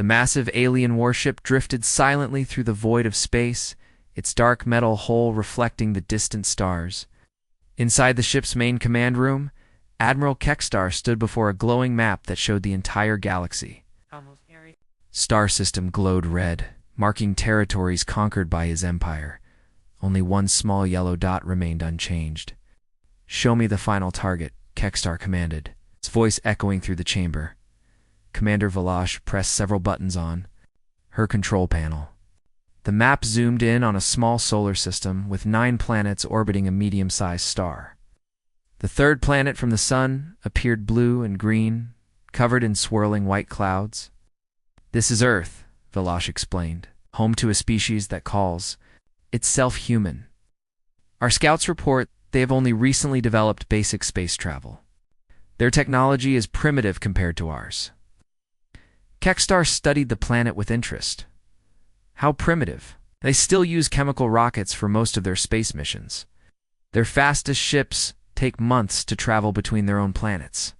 The massive alien warship drifted silently through the void of space, its dark metal hull reflecting the distant stars. Inside the ship's main command room, Admiral Kekstar stood before a glowing map that showed the entire galaxy. Star System glowed red, marking territories conquered by his empire. Only one small yellow dot remained unchanged. "Show me the final target," Kekstar commanded, his voice echoing through the chamber. Commander Valash pressed several buttons on her control panel. The map zoomed in on a small solar system with 9 planets orbiting a medium-sized star. The third planet from the sun appeared blue and green, covered in swirling white clouds. "This is Earth," Valash explained, "home to a species that calls itself human. Our scouts report they have only recently developed basic space travel. Their technology is primitive compared to ours." Kekstar studied the planet with interest. How primitive? They still use chemical rockets for most of their space missions. Their fastest ships take months to travel between their own planets.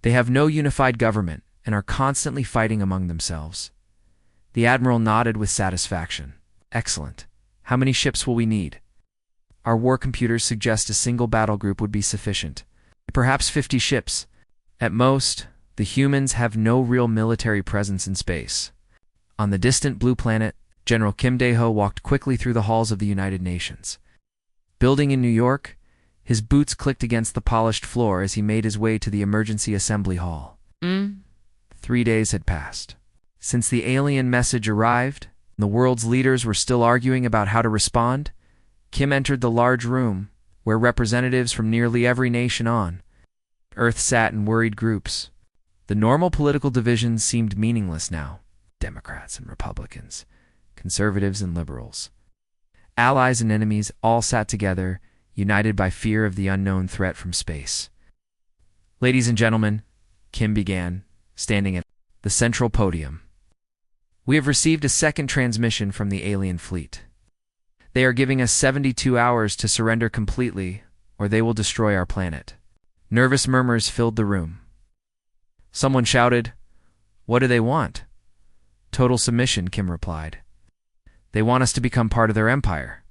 They have no unified government and are constantly fighting among themselves. The Admiral nodded with satisfaction. "Excellent. How many ships will we need?" "Our war computers suggest a single battle group would be sufficient. Perhaps 50 ships. At most, the humans have no real military presence in space." On the distant blue planet, General Kim Dae-ho walked quickly through the halls of the United Nations. Building in New York, his boots clicked against the polished floor as he made his way to the emergency assembly hall. 3 days had passed. Since the alien message arrived, and the world's leaders were still arguing about how to respond, Kim entered the large room, where representatives from nearly every nation on Earth sat in worried groups. The normal political divisions seemed meaningless now. Democrats and Republicans, conservatives and liberals. Allies and enemies all sat together, united by fear of the unknown threat from space. "Ladies and gentlemen," Kim began, standing at the central podium, "we have received a second transmission from the alien fleet. They are giving us 72 hours to surrender completely, or they will destroy our planet." Nervous murmurs filled the room. Someone shouted, "What do they want?" "Total submission," Kim replied. "They want us to become part of their empire.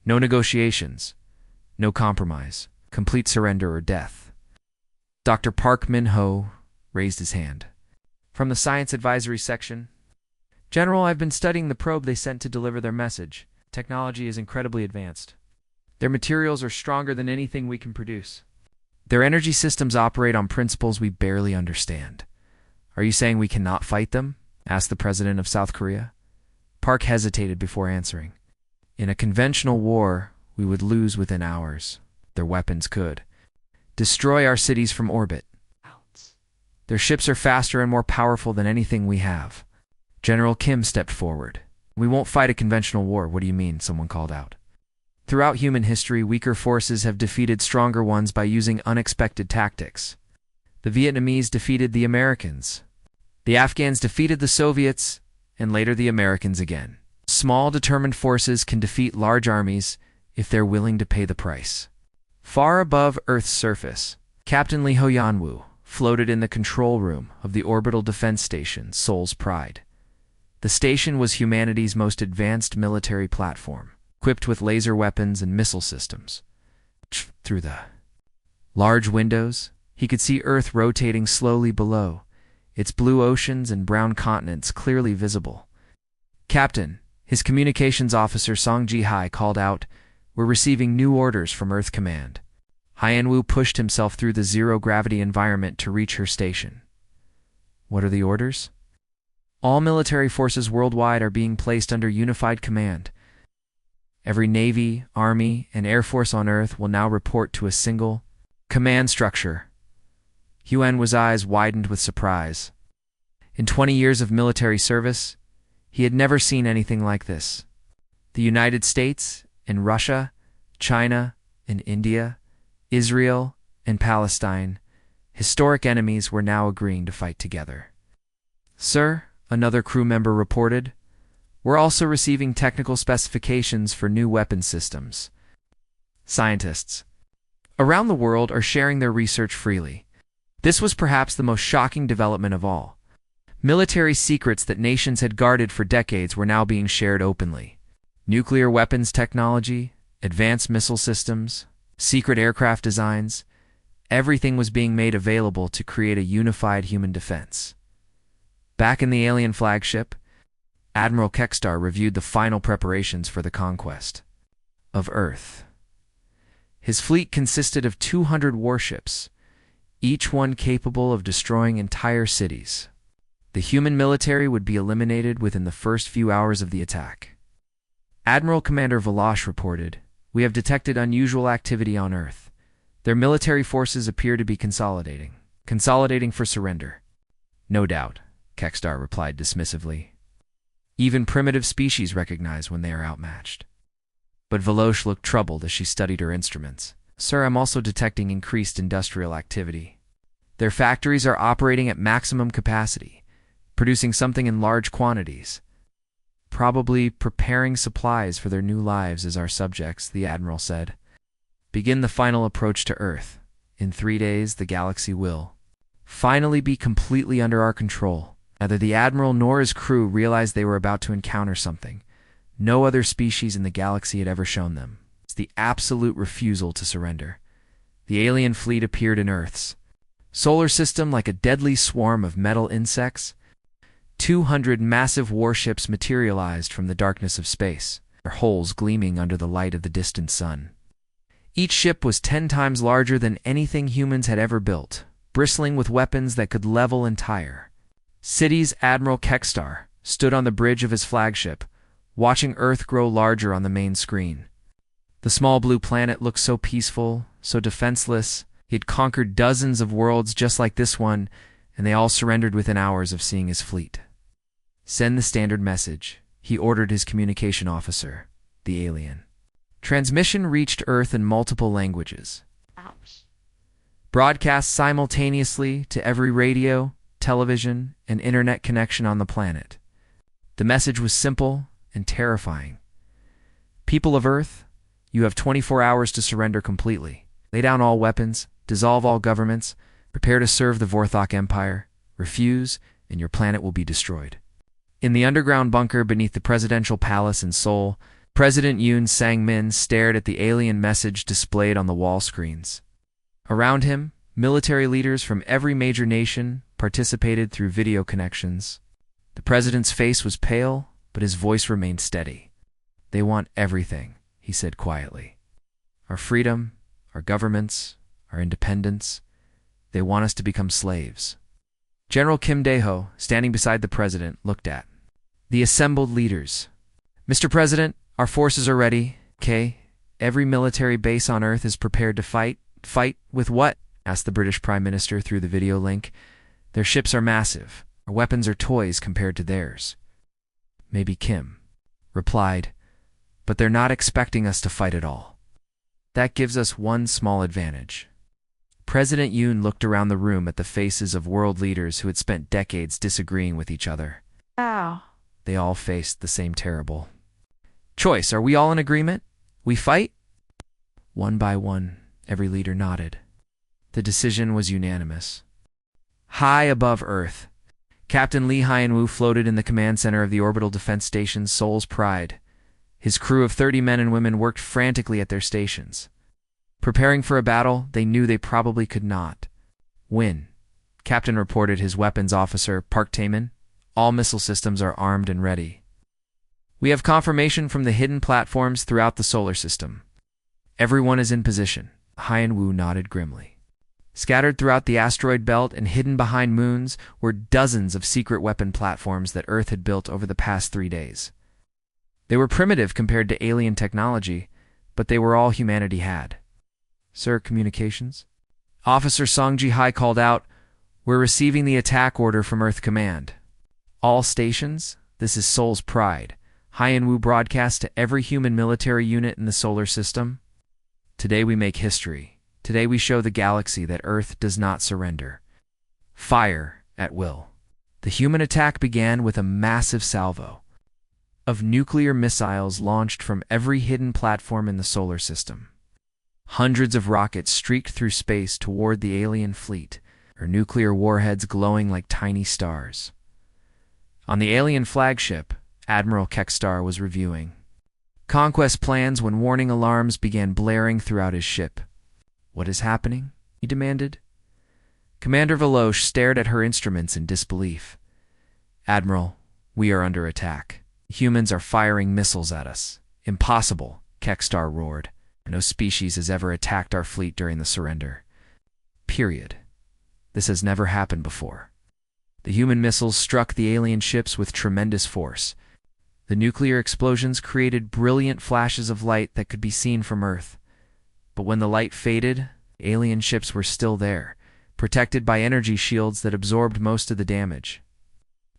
No negotiations, no compromise, complete surrender or death." Dr. Park Min-ho raised his hand. From the Science Advisory Section, "General, I've been studying the probe they sent to deliver their message. Technology is incredibly advanced. Their materials are stronger than anything we can produce. Their energy systems operate on principles we barely understand. Are you saying we cannot fight them?" asked the president of South Korea. Park hesitated before answering. "In a conventional war, we would lose within hours. Their weapons could destroy our cities from orbit. Their ships are faster and more powerful than anything we have." General Kim stepped forward. "We won't fight a conventional war. What do you mean?" someone called out. "Throughout human history, weaker forces have defeated stronger ones by using unexpected tactics. The Vietnamese defeated the Americans. The Afghans defeated the Soviets, and later the Americans again. Small, determined forces can defeat large armies if they're willing to pay the price." Far above Earth's surface, Captain Lee Ho-Yanwoo floated in the control room of the orbital defense station, Seoul's Pride. The station was humanity's most advanced military platform, equipped with laser weapons and missile systems. Through the large windows, he could see Earth rotating slowly below, its blue oceans and brown continents clearly visible. "Captain," his communications officer Song Ji-hai called out, "we're receiving new orders from Earth Command." Hyenwoo pushed himself through the zero-gravity environment to reach her station. "What are the orders?" "All military forces worldwide are being placed under unified command. Every Navy, Army, and Air Force on Earth will now report to a single command structure." Hyenwoo's eyes widened with surprise. In 20 years of military service, he had never seen anything like this. The United States and Russia, China and India, Israel and Palestine, historic enemies, were now agreeing to fight together. "Sir," another crew member reported, "we're also receiving technical specifications for new weapon systems." Scientists around the world are sharing their research freely. This was perhaps the most shocking development of all. Military secrets that nations had guarded for decades were now being shared openly. Nuclear weapons technology, advanced missile systems, secret aircraft designs, everything was being made available to create a unified human defense. Back in the alien flagship, Admiral Kekstar reviewed the final preparations for the conquest of Earth. His fleet consisted of 200 warships, each one capable of destroying entire cities. The human military would be eliminated within the first few hours of the attack. Admiral Commander Valash reported, "We have detected unusual activity on Earth. Their military forces appear to be consolidating for surrender." "No doubt," Kekstar replied dismissively. "Even primitive species recognize when they are outmatched." But Valosh looked troubled as she studied her instruments. "Sir, I'm also detecting increased industrial activity. Their factories are operating at maximum capacity, producing something in large quantities. Probably preparing supplies for their new lives as our subjects," the Admiral said. "Begin the final approach to Earth. In 3 days, the galaxy will finally be completely under our control." Neither the Admiral nor his crew realized they were about to encounter something no other species in the galaxy had ever shown them. It's the absolute refusal to surrender. The alien fleet appeared in Earth's solar system like a deadly swarm of metal insects. 200 massive warships materialized from the darkness of space, their hulls gleaming under the light of the distant sun. Each ship was 10 times larger than anything humans had ever built, bristling with weapons that could level entire cities. Admiral Kekstar stood on the bridge of his flagship, watching Earth grow larger on the main screen. The small blue planet looked so peaceful, so defenseless. He had conquered dozens of worlds just like this one, and they all surrendered within hours of seeing his fleet. "Send the standard message," he ordered his communication officer, the alien. Transmission reached Earth in multiple languages. Broadcast simultaneously to every radio, television, and internet connection on the planet. The message was simple and terrifying. "People of Earth, you have 24 hours to surrender completely. Lay down all weapons, dissolve all governments, prepare to serve the Vorthok Empire. Refuse, and your planet will be destroyed." In the underground bunker beneath the presidential palace in Seoul, President Yoon Sang-min stared at the alien message displayed on the wall screens. Around him, military leaders from every major nation participated through video connections. The president's face was pale, but his voice remained steady. "They want everything," he said quietly. "Our freedom, our governments, our independence. They want us to become slaves." General Kim Dae-ho, standing beside the president, looked at the assembled leaders. "Mr. President, our forces are ready. Every military base on Earth is prepared to fight." "Fight with what?" asked the British Prime Minister through the video link. "Their ships are massive. Our weapons are toys compared to theirs." "Maybe," Kim replied, "but they're not expecting us to fight at all. That gives us one small advantage." President Yoon looked around the room at the faces of world leaders who had spent decades disagreeing with each other. Ow. They all faced the same terrible choice. "Are we all in agreement? We fight?" One by one, every leader nodded. The decision was unanimous. High above Earth, Captain Lee Hyun-woo floated in the command center of the orbital defense station Seoul's Pride. His crew of 30 men and women worked frantically at their stations. Preparing for a battle they knew they probably could not win. Captain reported his weapons officer, Park Taemin. "All missile systems are armed and ready. We have confirmation from the hidden platforms throughout the solar system. Everyone is in position." Hyun-woo nodded grimly. Scattered throughout the asteroid belt and hidden behind moons were dozens of secret weapon platforms that Earth had built over the past 3 days. They were primitive compared to alien technology, but they were all humanity had. "Sir, communications?" Officer Song Ji-hai called out, "We're receiving the attack order from Earth Command. All stations, this is Seoul's Pride. Hyun-woo broadcast to every human military unit in the solar system. Today we make history. Today we show the galaxy that Earth does not surrender. Fire at will." The human attack began with a massive salvo of nuclear missiles launched from every hidden platform in the solar system. Hundreds of rockets streaked through space toward the alien fleet, their nuclear warheads glowing like tiny stars. On the alien flagship, Admiral Kekstar was reviewing conquest plans when warning alarms began blaring throughout his ship. "What is happening?" he demanded. Commander Velosh stared at her instruments in disbelief. "Admiral, we are under attack. Humans are firing missiles at us." "Impossible," Kekstar roared. "No species has ever attacked our fleet during the surrender. Period. This has never happened before." The human missiles struck the alien ships with tremendous force. The nuclear explosions created brilliant flashes of light that could be seen from Earth. But when the light faded, the alien ships were still there, protected by energy shields that absorbed most of the damage.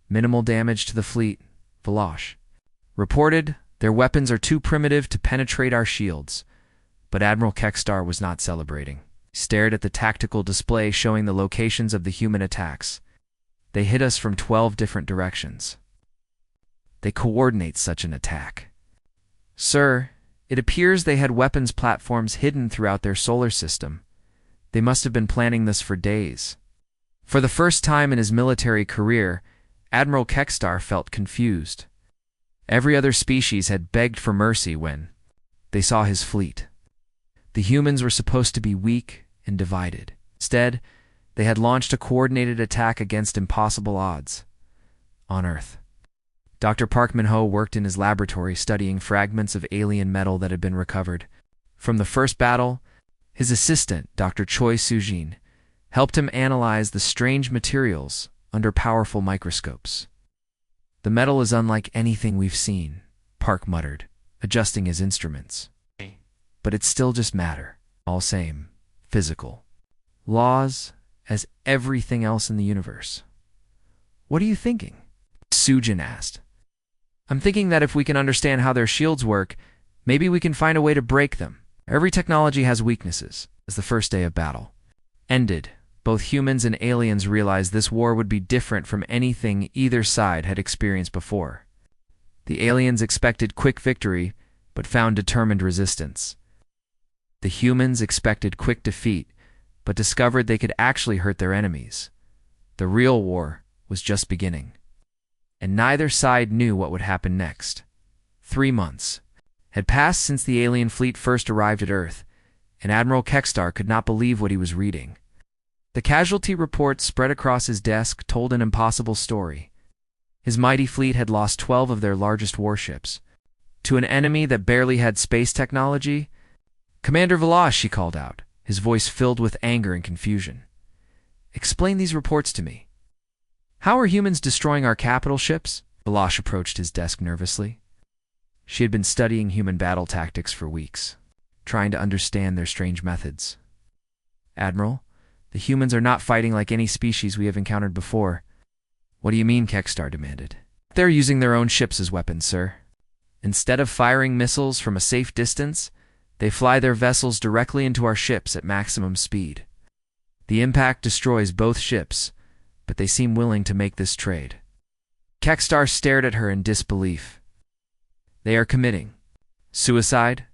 "Minimal damage to the fleet," Velosh reported. "Their weapons are too primitive to penetrate our shields." But Admiral Kekstar was not celebrating. He stared at the tactical display showing the locations of the human attacks. "They hit us from 12 different directions. They coordinate such an attack." "Sir, it appears they had weapons platforms hidden throughout their solar system. They must have been planning this for days." For the first time in his military career, Admiral Kekstar felt confused. Every other species had begged for mercy when they saw his fleet. The humans were supposed to be weak and divided. Instead, they had launched a coordinated attack against impossible odds. On Earth, Dr. Park Min-ho worked in his laboratory studying fragments of alien metal that had been recovered. From the first battle, his assistant, Dr. Choi Soo-jin, helped him analyze the strange materials under powerful microscopes. "The metal is unlike anything we've seen," Park muttered, adjusting his instruments. "But it's still just matter, all same, physical. Laws as everything else in the universe." "What are you thinking?" Soo-jin asked. "I'm thinking that if we can understand how their shields work, maybe we can find a way to break them. Every technology has weaknesses." As the first day of battle ended, both humans and aliens realized this war would be different from anything either side had experienced before. The aliens expected quick victory, but found determined resistance. The humans expected quick defeat, but discovered they could actually hurt their enemies. The real war was just beginning. And neither side knew what would happen next. 3 months had passed since the alien fleet first arrived at Earth, and Admiral Kekstar could not believe what he was reading. The casualty reports spread across his desk told an impossible story. His mighty fleet had lost 12 of their largest warships. To an enemy that barely had space technology, "Commander Velosh," he called out, his voice filled with anger and confusion. "Explain these reports to me. How are humans destroying our capital ships?" Velosh approached his desk nervously. She had been studying human battle tactics for weeks, trying to understand their strange methods. "Admiral, the humans are not fighting like any species we have encountered before." "What do you mean?" Kekstar demanded. "They're using their own ships as weapons, sir. Instead of firing missiles from a safe distance, they fly their vessels directly into our ships at maximum speed. The impact destroys both ships, but they seem willing to make this trade." Kekstar stared at her in disbelief. "They are committing suicide?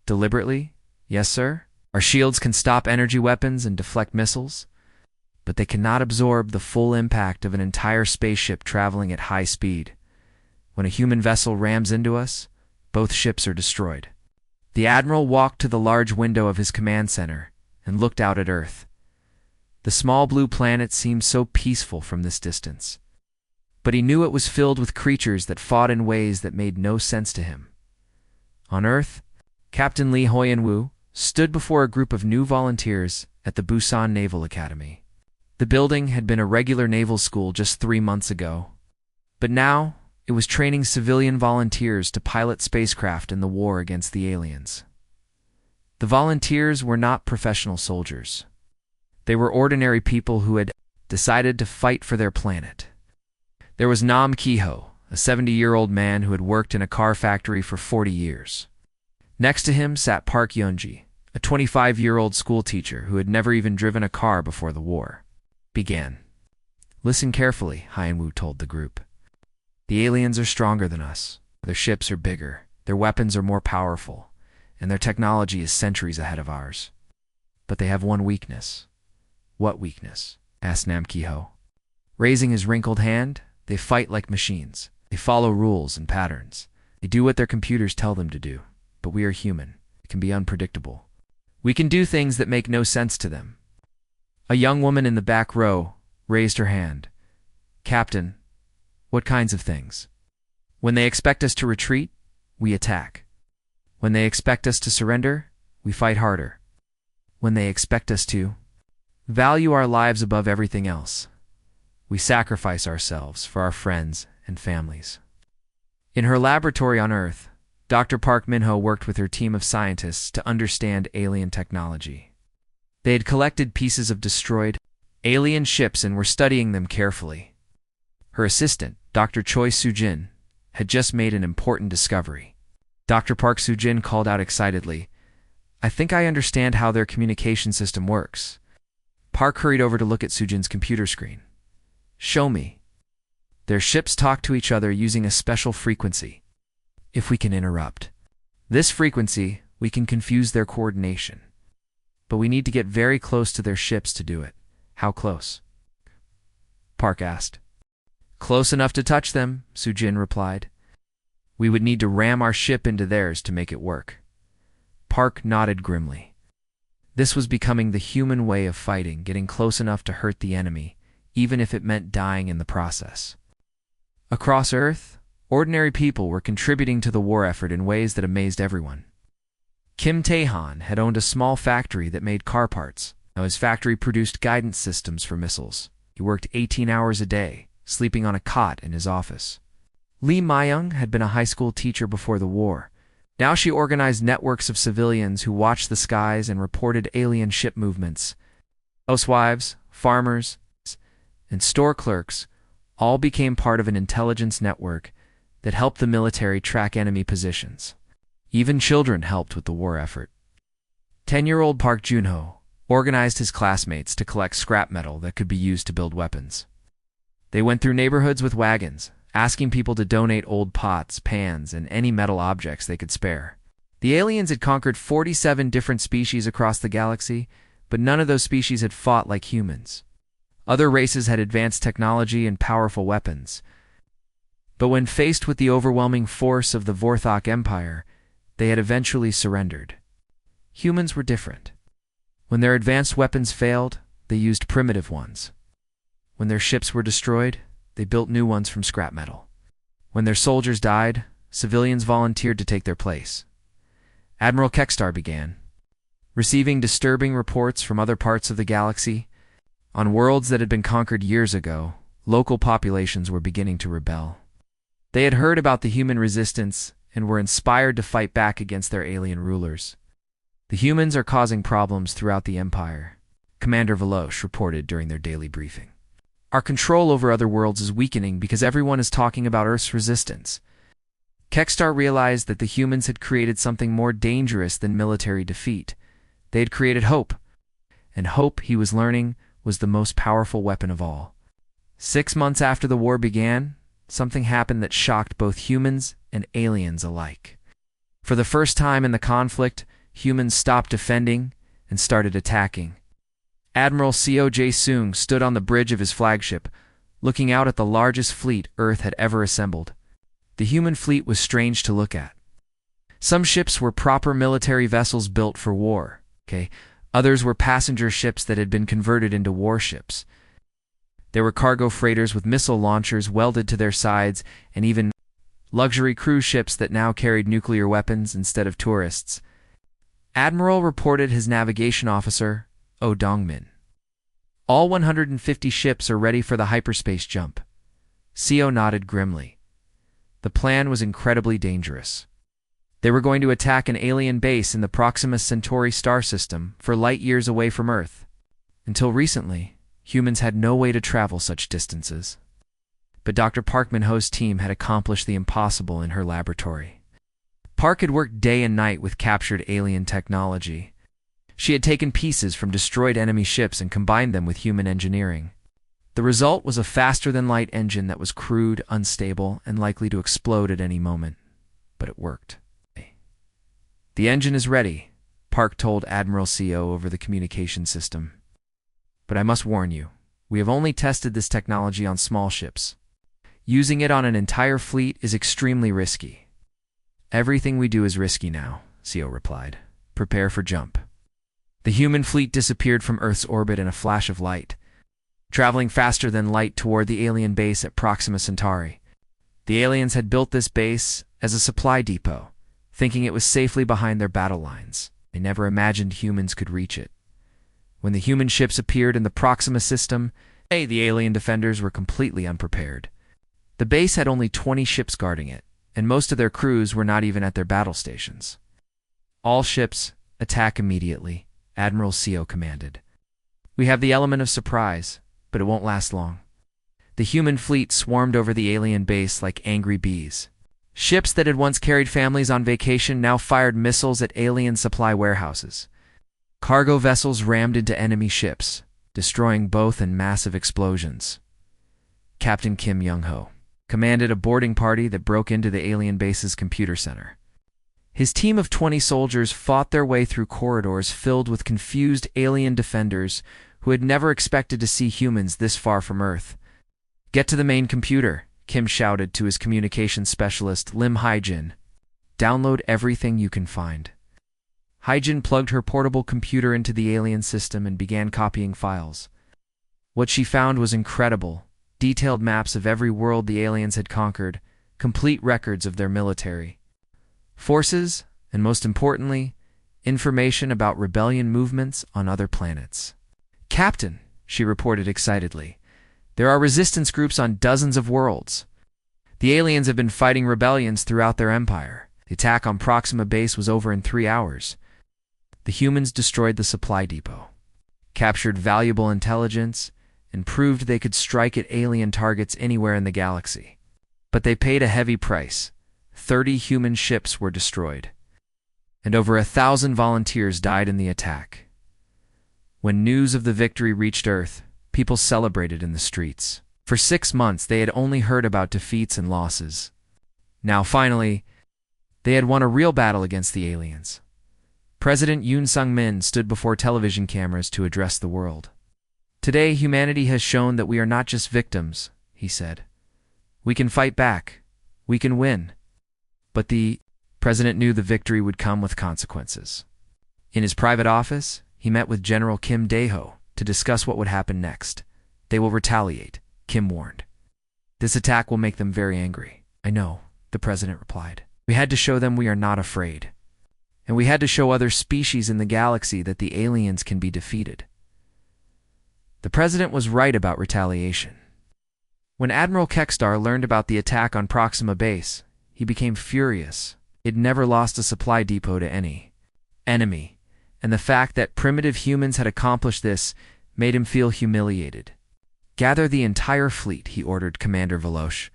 Deliberately? Yes, sir. Our shields can stop energy weapons and deflect missiles, but they cannot absorb the full impact of an entire spaceship traveling at high speed. When a human vessel rams into us, both ships are destroyed." The Admiral walked to the large window of his command center and looked out at Earth. The small blue planet seemed so peaceful from this distance, but he knew it was filled with creatures that fought in ways that made no sense to him. On Earth, Captain Lee Hoyen-woo stood before a group of new volunteers at the Busan Naval Academy. The building had been a regular naval school just 3 months ago, but now it was training civilian volunteers to pilot spacecraft in the war against the aliens. The volunteers were not professional soldiers. They were ordinary people who had decided to fight for their planet. There was Nam Ki-ho, a 70-year-old man who had worked in a car factory for 40 years. Next to him sat Park Yeon-ji, a 25-year-old schoolteacher who had never even driven a car before the war. Began. "Listen carefully," Hoyen-woo told the group. "The aliens are stronger than us. Their ships are bigger, their weapons are more powerful, and their technology is centuries ahead of ours. But they have one weakness." "What weakness?" asked Nam Ki-ho. Raising his wrinkled hand, They fight like machines. They follow rules and patterns. They do what their computers tell them to do. But we are human. It can be unpredictable. We can do things that make no sense to them. A young woman in the back row raised her hand. Captain, what kinds of things? When they expect us to retreat, we attack. When they expect us to surrender, we fight harder. When they expect us to value our lives above everything else, we sacrifice ourselves for our friends and families. In her laboratory on Earth, Dr. Park Min-ho worked with her team of scientists to understand alien technology. They had collected pieces of destroyed alien ships and were studying them carefully. Her assistant, Dr. Choi Soo-jin, had just made an important discovery. Dr. Park Soo-jin called out excitedly, "I think I understand how their communication system works." Park hurried over to look at Soo-jin's computer screen. "Show me." "Their ships talk to each other using a special frequency. If we can interrupt this frequency, we can confuse their coordination. But we need to get very close to their ships to do it." "How close?" Park asked. "Close enough to touch them," Soo-jin replied. "We would need to ram our ship into theirs to make it work." Park nodded grimly. This was becoming the human way of fighting, getting close enough to hurt the enemy, even if it meant dying in the process. Across Earth, ordinary people were contributing to the war effort in ways that amazed everyone. Kim Tae-han had owned a small factory that made car parts. Now his factory produced guidance systems for missiles. He worked 18 hours a day, sleeping on a cot in his office. Lee Myung had been a high school teacher before the war. Now she organized networks of civilians who watched the skies and reported alien ship movements. Housewives, farmers, and store clerks all became part of an intelligence network that helped the military track enemy positions. Even children helped with the war effort. 10-year-old Park Junho organized his classmates to collect scrap metal that could be used to build weapons. They went through neighborhoods with wagons, asking people to donate old pots, pans, and any metal objects they could spare. The aliens had conquered 47 different species across the galaxy, but none of those species had fought like humans. Other races had advanced technology and powerful weapons. But when faced with the overwhelming force of the Vorthok Empire, they had eventually surrendered. Humans were different. When their advanced weapons failed, they used primitive ones. When their ships were destroyed, they built new ones from scrap metal. When their soldiers died, civilians volunteered to take their place. Admiral Kekstar began receiving disturbing reports from other parts of the galaxy. On worlds that had been conquered years ago, local populations were beginning to rebel. They had heard about the human resistance and were inspired to fight back against their alien rulers. "The humans are causing problems throughout the Empire," Commander Velosh reported during their daily briefing. "Our control over other worlds is weakening because everyone is talking about Earth's resistance." Kekstar realized that the humans had created something more dangerous than military defeat. They had created hope. And hope, he was learning, was the most powerful weapon of all. 6 months after the war began, something happened that shocked both humans and aliens alike. For the first time in the conflict, humans stopped defending and started attacking. Admiral Seo Jae-sung stood on the bridge of his flagship, looking out at the largest fleet Earth had ever assembled. The human fleet was strange to look at. Some ships were proper military vessels built for war. Others were passenger ships that had been converted into warships. There were cargo freighters with missile launchers welded to their sides, and even luxury cruise ships that now carried nuclear weapons instead of tourists. Admiral reported his navigation officer, Oh Dongmin. "All 150 ships are ready for the hyperspace jump." Seo nodded grimly. The plan was incredibly dangerous. They were going to attack an alien base in the Proxima Centauri star system for light years away from Earth. Until recently, humans had no way to travel such distances. But Dr. Park Min-ho's team had accomplished the impossible in her laboratory. Park had worked day and night with captured alien technology. She had taken pieces from destroyed enemy ships and combined them with human engineering. The result was a faster-than-light engine that was crude, unstable, and likely to explode at any moment. But it worked. "The engine is ready," Park told Admiral Seo over the communication system. "But I must warn you, we have only tested this technology on small ships. Using it on an entire fleet is extremely risky. Everything we do is risky now, CO replied. Prepare for jump. The human fleet disappeared from Earth's orbit in a flash of light, traveling faster than light toward the alien base at Proxima Centauri. The aliens had built this base as a supply depot, thinking it was safely behind their battle lines. They never imagined humans could reach it. When the human ships appeared in the Proxima system, the alien defenders were completely unprepared. The base had only 20 ships guarding it, and most of their crews were not even at their battle stations. All ships, attack immediately, Admiral CO commanded. We have the element of surprise, but it won't last long. The human fleet swarmed over the alien base like angry bees. Ships that had once carried families on vacation now fired missiles at alien supply warehouses. Cargo vessels rammed into enemy ships, destroying both in massive explosions. Captain Kim Young-ho commanded a boarding party that broke into the alien base's computer center. His team of 20 soldiers fought their way through corridors filled with confused alien defenders who had never expected to see humans this far from Earth. Get to the main computer, Kim shouted to his communications specialist, Lim Haijin. Download everything you can find. Haijin plugged her portable computer into the alien system and began copying files. What she found was incredible. Detailed maps of every world the aliens had conquered, complete records of their military forces, and most importantly, information about rebellion movements on other planets. Captain, she reported excitedly, there are resistance groups on dozens of worlds. The aliens have been fighting rebellions throughout their empire. The attack on Proxima Base was over in 3 hours. The humans destroyed the supply depot, captured valuable intelligence, and proved they could strike at alien targets anywhere in the galaxy. But they paid a heavy price. 30 human ships were destroyed, and over 1,000 volunteers died in the attack. When news of the victory reached Earth, people celebrated in the streets. For 6 months, they had only heard about defeats and losses. Now, finally, they had won a real battle against the aliens. President Yoon Sung-min stood before television cameras to address the world. Today, humanity has shown that we are not just victims, he said. We can fight back. We can win. But the president knew the victory would come with consequences. In his private office, he met with General Kim Dae-ho to discuss what would happen next. They will retaliate, Kim warned. This attack will make them very angry. I know, the president replied. We had to show them we are not afraid. And we had to show other species in the galaxy that the aliens can be defeated. The president was right about retaliation. When Admiral Kekstar learned about the attack on Proxima Base, he became furious. It never lost a supply depot to any enemy, and the fact that primitive humans had accomplished this made him feel humiliated. Gather the entire fleet, he ordered Commander Velosh.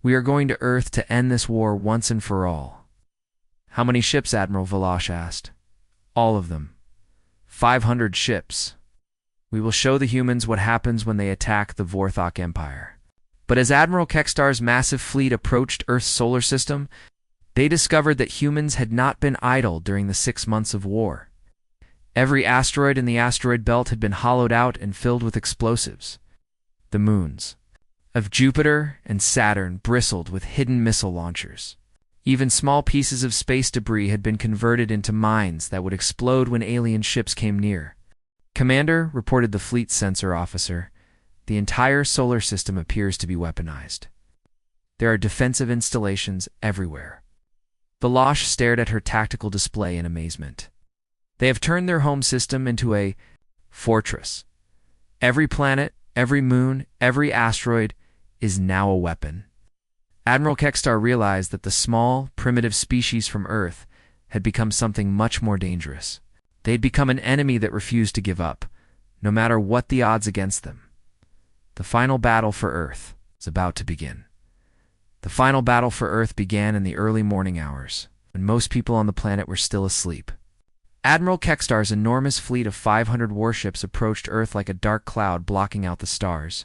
We are going to Earth to end this war once and for all. How many ships? Admiral Velosh asked. All of them. 500 ships. We will show the humans what happens when they attack the Vorthok Empire. But as Admiral Kekstar's massive fleet approached Earth's solar system, they discovered that humans had not been idle during the 6 months of war. Every asteroid in the asteroid belt had been hollowed out and filled with explosives. The moons of Jupiter and Saturn bristled with hidden missile launchers. Even small pieces of space debris had been converted into mines that would explode when alien ships came near. Commander, reported the fleet sensor officer, the entire solar system appears to be weaponized. There are defensive installations everywhere. Velosh stared at her tactical display in amazement. They have turned their home system into a fortress. Every planet, every moon, every asteroid is now a weapon. Admiral Kekstar realized that the small, primitive species from Earth had become something much more dangerous. They had become an enemy that refused to give up, no matter what the odds against them. The final battle for Earth was about to begin. The final battle for Earth began in the early morning hours, when most people on the planet were still asleep. Admiral Kekstar's enormous fleet of 500 warships approached Earth like a dark cloud blocking out the stars.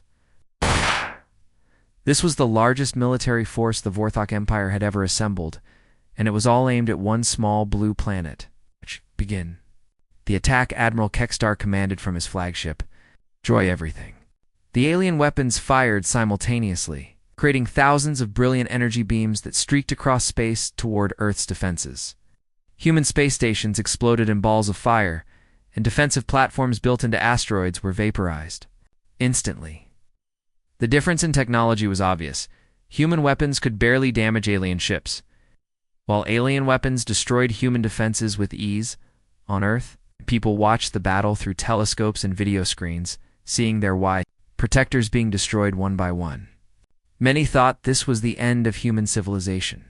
This was the largest military force the Vorthok Empire had ever assembled, and it was all aimed at one small blue planet. Begin. The attack Admiral Kekstar commanded from his flagship. Destroy everything. The alien weapons fired simultaneously, creating thousands of brilliant energy beams that streaked across space toward Earth's defenses. Human space stations exploded in balls of fire, and defensive platforms built into asteroids were vaporized instantly. The difference in technology was obvious. Human weapons could barely damage alien ships, while alien weapons destroyed human defenses with ease. On Earth, people watched the battle through telescopes and video screens, seeing their protectors being destroyed one by one. Many thought this was the end of human civilization.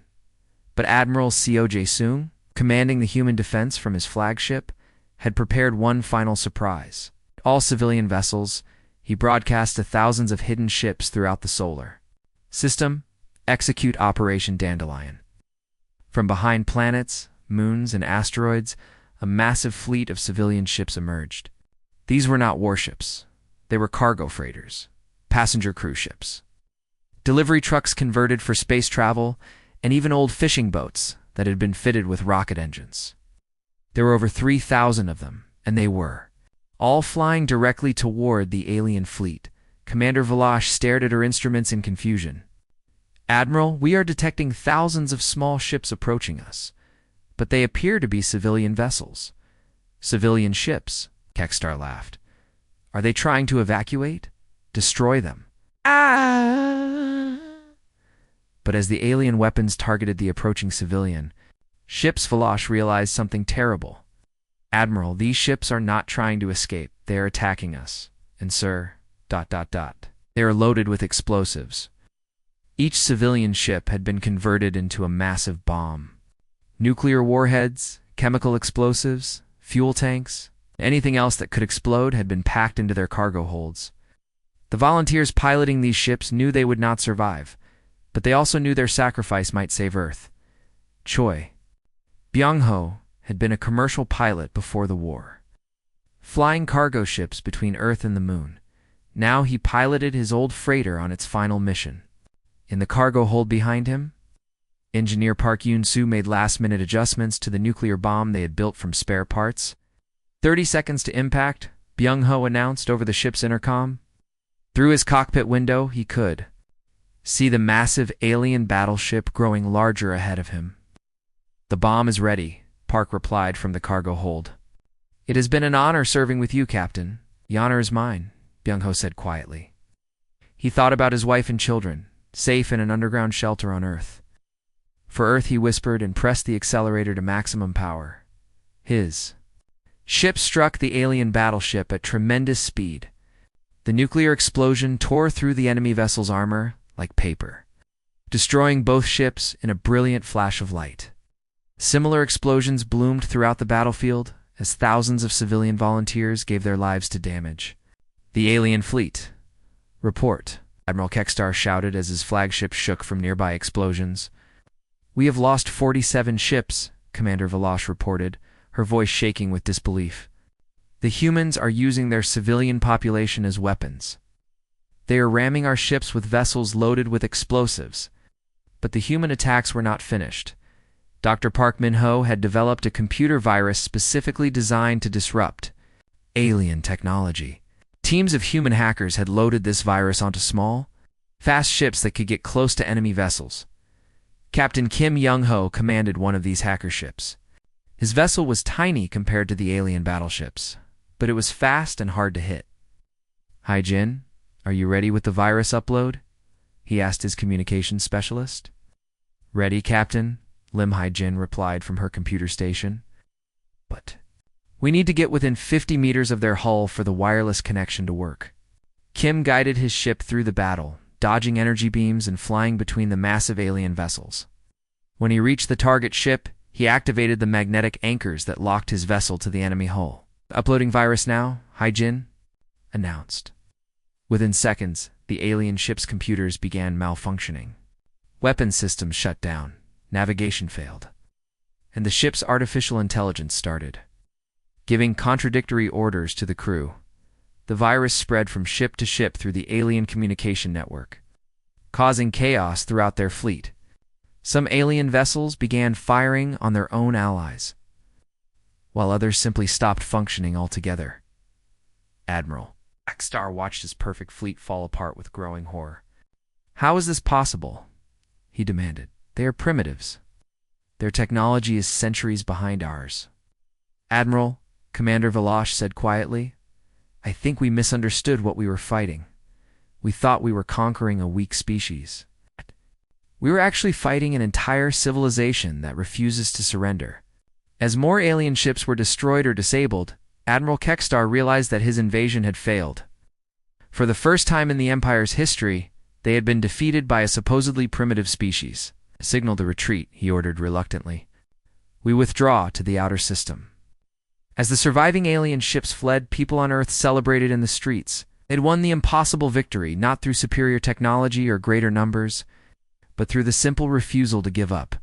But Admiral Seo Jae-sung, commanding the human defense from his flagship, had prepared one final surprise. All civilian vessels, he broadcast to thousands of hidden ships throughout the solar system, execute Operation Dandelion. From behind planets, moons, and asteroids, a massive fleet of civilian ships emerged. These were not warships. They were cargo freighters, passenger cruise ships, delivery trucks converted for space travel, and even old fishing boats that had been fitted with rocket engines. There were over 3,000 of them, and they were all flying directly toward the alien fleet. Commander Valash stared at her instruments in confusion. "Admiral, we are detecting thousands of small ships approaching us, but they appear to be civilian vessels." "Civilian ships," Kexstar laughed. "Are they trying to evacuate? Destroy them." But as the alien weapons targeted the approaching civilian ships, Valash realized something terrible. "Admiral, these ships are not trying to escape. They are attacking us. And sir, ... they are loaded with explosives." Each civilian ship had been converted into a massive bomb. Nuclear warheads, chemical explosives, fuel tanks, anything else that could explode had been packed into their cargo holds. The volunteers piloting these ships knew they would not survive, but they also knew their sacrifice might save Earth. Choi Byung-ho had been a commercial pilot before the war, flying cargo ships between Earth and the Moon. Now he piloted his old freighter on its final mission. In the cargo hold behind him, engineer Park Yoon-soo made last-minute adjustments to the nuclear bomb they had built from spare parts. 30 seconds to impact, Byung-ho announced over the ship's intercom. Through his cockpit window, he could see the massive alien battleship growing larger ahead of him. "The bomb is ready," Park replied from the cargo hold. "It has been an honor serving with you, Captain. The honor is mine," Byung-ho said quietly. He thought about his wife and children, safe in an underground shelter on Earth. For Earth, he whispered and pressed the accelerator to maximum power. His ship struck the alien battleship at tremendous speed. The nuclear explosion tore through the enemy vessel's armor like paper, destroying both ships in a brilliant flash of light. Similar explosions bloomed throughout the battlefield as thousands of civilian volunteers gave their lives to damage. "The alien fleet. Report," Admiral Kexstar shouted as his flagship shook from nearby explosions. "We have lost 47 ships," Commander Valash reported, her voice shaking with disbelief. "The humans are using their civilian population as weapons. They are ramming our ships with vessels loaded with explosives." But the human attacks were not finished. Dr. Park Min-ho had developed a computer virus specifically designed to disrupt alien technology. Teams of human hackers had loaded this virus onto small, fast ships that could get close to enemy vessels. Captain Kim Young-ho commanded one of these hacker ships. His vessel was tiny compared to the alien battleships, but it was fast and hard to hit. "Hi, Jin. Are you ready with the virus upload?" he asked his communications specialist. "Ready, Captain," Lim Hai-jin replied from her computer station. "But we need to get within 50 meters of their hull for the wireless connection to work." Kim guided his ship through the battle, dodging energy beams and flying between the massive alien vessels. When he reached the target ship, he activated the magnetic anchors that locked his vessel to the enemy hull. "Uploading virus now," Hai-jin announced. Within seconds, the alien ship's computers began malfunctioning. Weapon systems shut down, navigation failed, and the ship's artificial intelligence started giving contradictory orders to the crew. The virus spread from ship to ship through the alien communication network, causing chaos throughout their fleet. Some alien vessels began firing on their own allies, while others simply stopped functioning altogether. Admiral Kexstar watched his perfect fleet fall apart with growing horror. How is this possible? He demanded. They are primitives. Their technology is centuries behind ours. Admiral, Commander Velosh said quietly, I think we misunderstood what we were fighting. We thought we were conquering a weak species. We were actually fighting an entire civilization that refuses to surrender. As more alien ships were destroyed or disabled, Admiral Kekstar realized that his invasion had failed. For the first time in the Empire's history, they had been defeated by a supposedly primitive species. Signal the retreat, he ordered reluctantly. We withdraw to the outer system. As the surviving alien ships fled, people on Earth celebrated in the streets. They'd won the impossible victory, not through superior technology or greater numbers, but through the simple refusal to give up.